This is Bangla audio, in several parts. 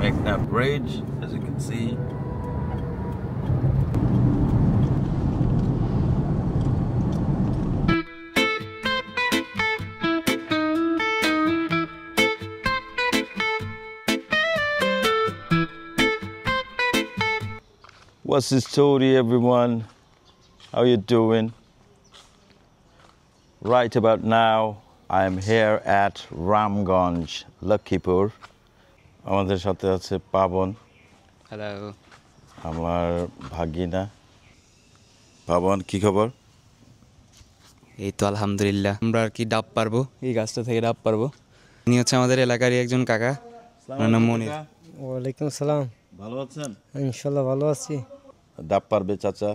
Meghna Bridge, as you can see. What's the story, everyone? How you doing? Right about now, I am here at Ramganj, Lakhipur. আমাদের সাথে আছে পাবন। হ্যালো। আমার ভাগিনা। পাবন, কি খবর? এই তো আলহামদুলিল্লাহ। আমরা আর কি ডাব পারবো, এই গাছটা থেকে ডাব পারবো। উনি হচ্ছে আমাদের এলাকারই একজন কাকা, ওনার নাম মনির। ওয়ালাইকুম আসসালাম। ভালো আছেন? ইনশাল্লাহ ভালো আছি। ডাব পারবে চাচা,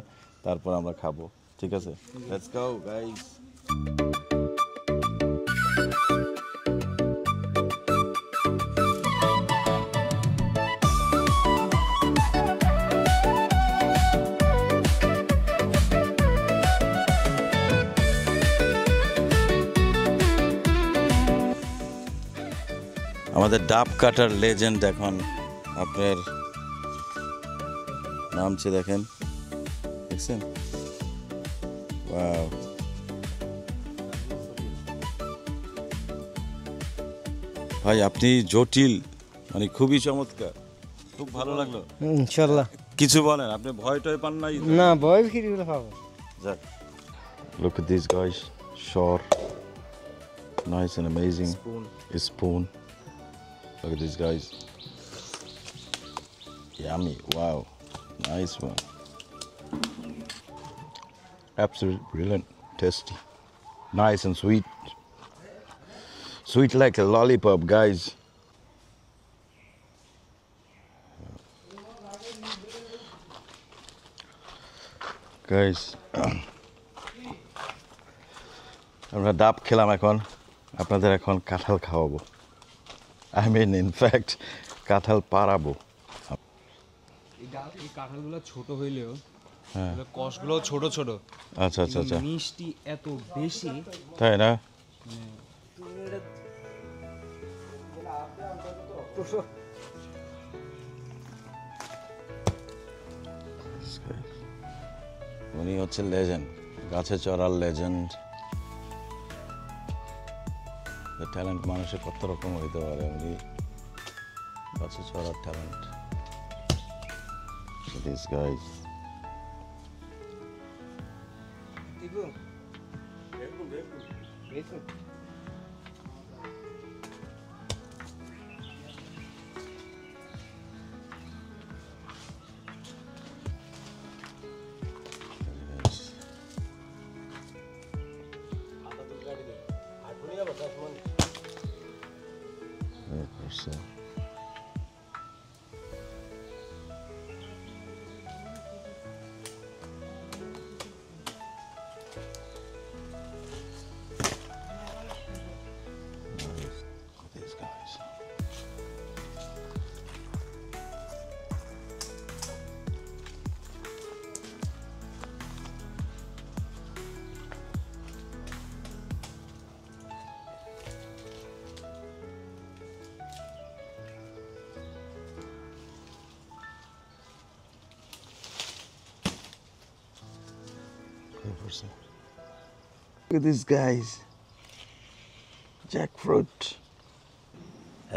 তারপর আমরা খাবো, ঠিক আছে? Let's go guys. আমাদের ডাব কাটার লেজেন্ড এখন আপনার নামছে, দেখেন, দেখছেন? ওয়াও, ভাই আপনি জটিল, মানে খুবই চমৎকার, খুব ভালো লাগলো। ইনশাল্লাহ। কিছু বলেন, আপনি ভয় টয় পান নাই? না, ভয় ফিরে পাবো। যাক, look at these guys, short, nice and amazing spoon. Look at these guys, yummy, wow, nice one, absolutely brilliant, tasty, nice and sweet, sweet like a lollipop, guys. Guys, আমরা ডাব খেলাম, এখন আপনাদের এখন কাঁঠাল খাওয়াবো। I mean, in fact, কাঁঠাল পাড়াবো। এই কাঁঠালগুলো ছোট হইলেও কষগুলো ছোট ছোট। আচ্ছা আচ্ছা আচ্ছা, মিষ্টি এত বেশি, তাই না? উনি হচ্ছে লেজেন্ড, গাছে চড়ার লেজেন্ড। ট্যালেন্ট মানুষের কত রকম হইতে পারে, উনি গাছে চড়ার talent. These guys. These guys. Look at these guys. Jackfruit.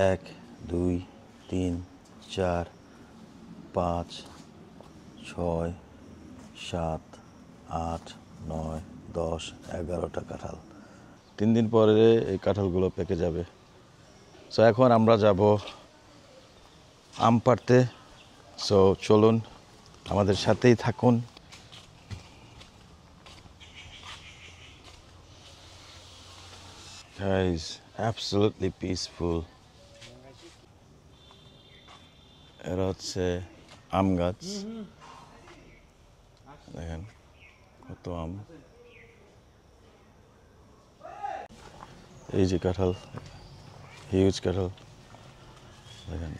1 2 3 4 5 6 7 8 9 10 11টা কাঁঠাল। 3 দিন পরে এই কাঁঠালগুলো পেকে যাবে। সো এখন আমরা যাব আম পাড়তে। সো চলুন, আমাদের সাথেই থাকুন। Guys, absolutely peaceful. এটা হচ্ছে আম গাছ, দেখেন কত আম। এই যে কাঁঠাল, হিউজ কাঁঠাল দেখেন।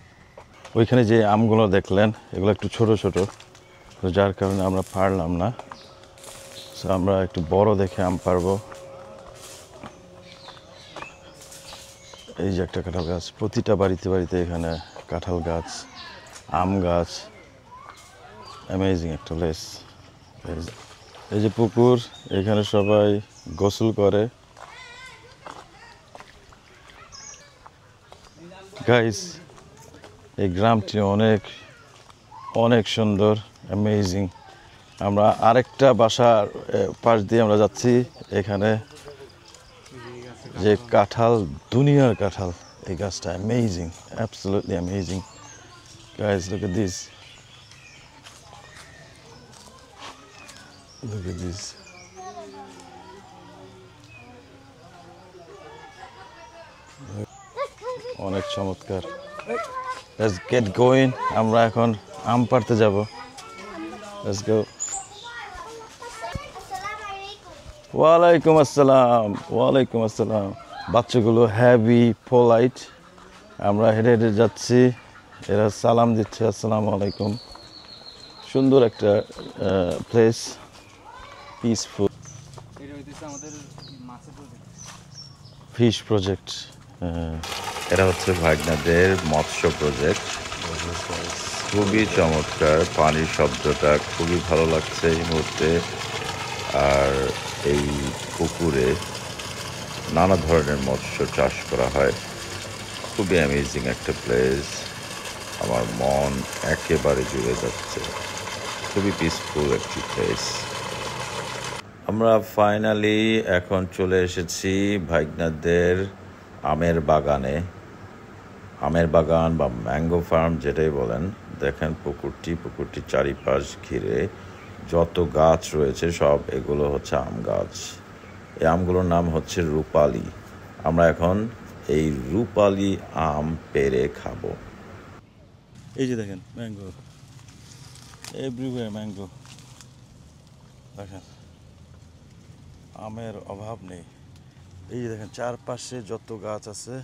ওইখানে যে আমগুলো দেখলেন এগুলো একটু ছোট ছোট, তো যার কারণে আমরা পারলাম না। সো আমরা একটু বড় দেখে আম পারবো। এই যে একটা কাঁঠাল গাছ, প্রতিটা বাড়িতে বাড়িতে এখানে কাঁঠাল গাছ, আম গাছ। অ্যামেজিং একটা প্লেস। এই যে পুকুর, এখানে সবাই গোসল করে। গাইস, এই গ্রামটি অনেক অনেক সুন্দর, অ্যামেজিং। আমরা আরেকটা বাসার পাশ দিয়ে আমরা যাচ্ছি। এখানে যে কাঁঠাল, দুনিয়ার কাঁঠাল, এই গাছটা amazing, absolutely amazing. Guys, look at this, look at this. অনেক চমৎকার। Let's get going. আমরা এখন আম পাড়তে যাব। Let's go. ওয়ালাইকুম আসসালাম, ওয়ালাইকুম আসসালাম। বাচ্চাগুলো হ্যাভি পোলাইট। আমরা হেঁটে হেঁটে যাচ্ছি, এরা সালাম দিচ্ছে, আসসালামু আলাইকুম। সুন্দর একটা প্লেস, পিসফুল। Fish project. এরা হচ্ছে ভাগনাদের মৎস্য প্রজেক্ট। খুবই চমৎকার, পানির শব্দটা খুবই ভালো লাগছে এই মুহূর্তে। আর এই পুকুরে নানা ধরনের মৎস্য চাষ করা হয়। খুবই অ্যামেজিং একটা প্লেস। আমার মন একেবারে জুড়ে যাচ্ছে। খুবই পিসফুল একটি প্লেস। আমরা ফাইনালি এখন চলে এসেছি ভাগনাদের আমের বাগানে। আমের বাগান বা ম্যাঙ্গো ফার্ম যেটাই বলেন। দেখেন পুকুরটির চারিপাশ ঘিরে যত গাছ রয়েছে সব এগুলো হচ্ছে আম গাছ। এই আমগুলোর নাম হচ্ছে রূপালী। আমরা এখন এই রূপালী আম পেড়ে খাবো। এই যে দেখেন ম্যাঙ্গো, এভরিওয়্যার ম্যাঙ্গো। দেখেন, আমের অভাব নেই। এই যে দেখেন চারপাশে যত গাছ আছে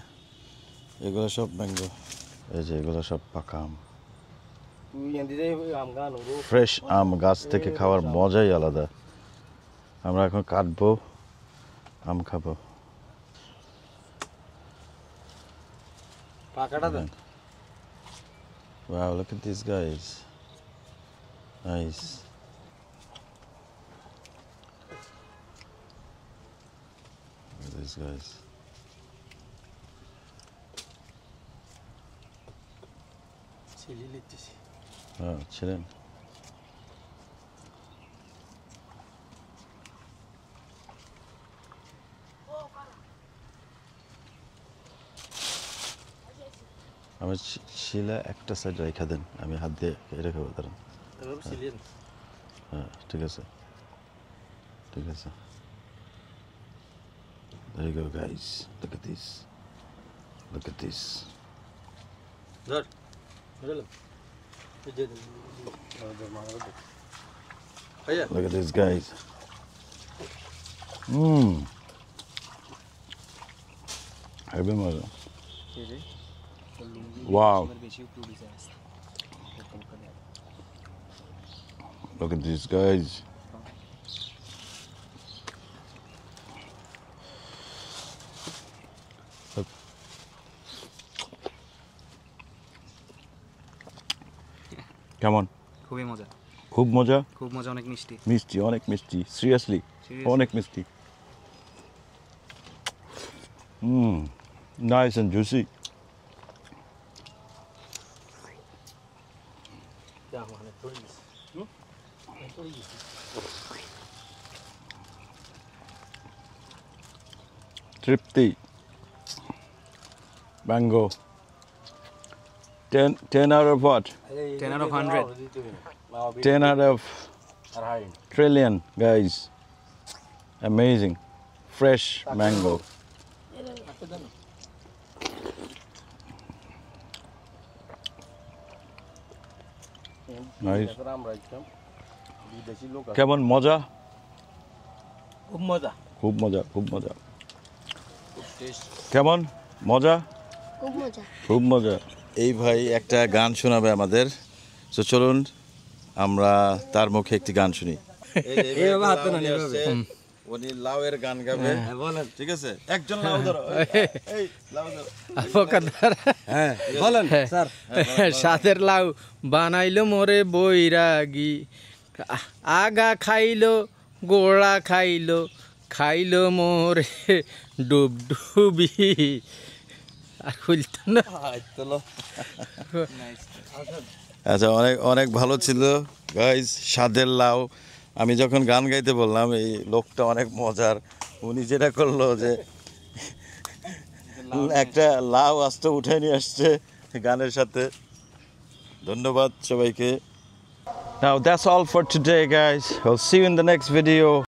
এগুলো সব ম্যাঙ্গো। এই যে এগুলো সব পাকা আম, ফ্রেশ আম। গাছ থেকে খাওয়ার মজাই আলাদা। আমরা এখন কাটবো, আম খাবো। Wow, look at these guys. Nice. Look at these guys. ছিলেন। আমি শিলা একটা সাইড রেখে দেন, আমি হাত দিয়ে কেটে খাবো। দাঁড়ান। হ্যাঁ, ঠিক আছে, ঠিক আছে। There you go, guys. Look at this. Look at this. Look at this, guys. Heavy মজা। Wow. Look at these guys. Look. কেমন? খুবই মজা, খুব মজা, খুব মজা, অনেক মিষ্টি। মিষ্টি, অনেক মিষ্টি। সিরিয়াসলি অনেক মিষ্টি। Nice and juicy. Tripti mango 10 out of what? 10 out of 100. 10 out of trillion, guys. Amazing fresh mango. Nice. কেমন মজা? খুব মজা, খুব মজা, খুব মজা। কেমন মজা? খুব মজা, খুব মজা। এই ভাই একটা গান শোনাবে আমাদের, তো চলুন আমরা তার মুখে একটি গান শুনি। উনি লাউয়ের গান গাবে বলেন ঠিক আছে একজন লাউ ধরো এই লাউ ধরো ফকাদার হ্যাঁ বলেন স্যার সাথের লাউ বানাইলো মোরে বৈরাগী আগা খাইলো গোড়া খাইলো খাইলো মোরে ডুবডুবি আর খুলতো না আচ্ছা অনেক অনেক ভালো ছিল গাইস স্বাদের লাউ আমি যখন গান গাইতে বললাম এই লোকটা অনেক মজার উনি যেটা করলো যে একটা লাউ আস্তে উঠে নিয়ে আসছে গানের সাথে ধন্যবাদ সবাইকে Now that's all for today guys. I'll see you in the next video.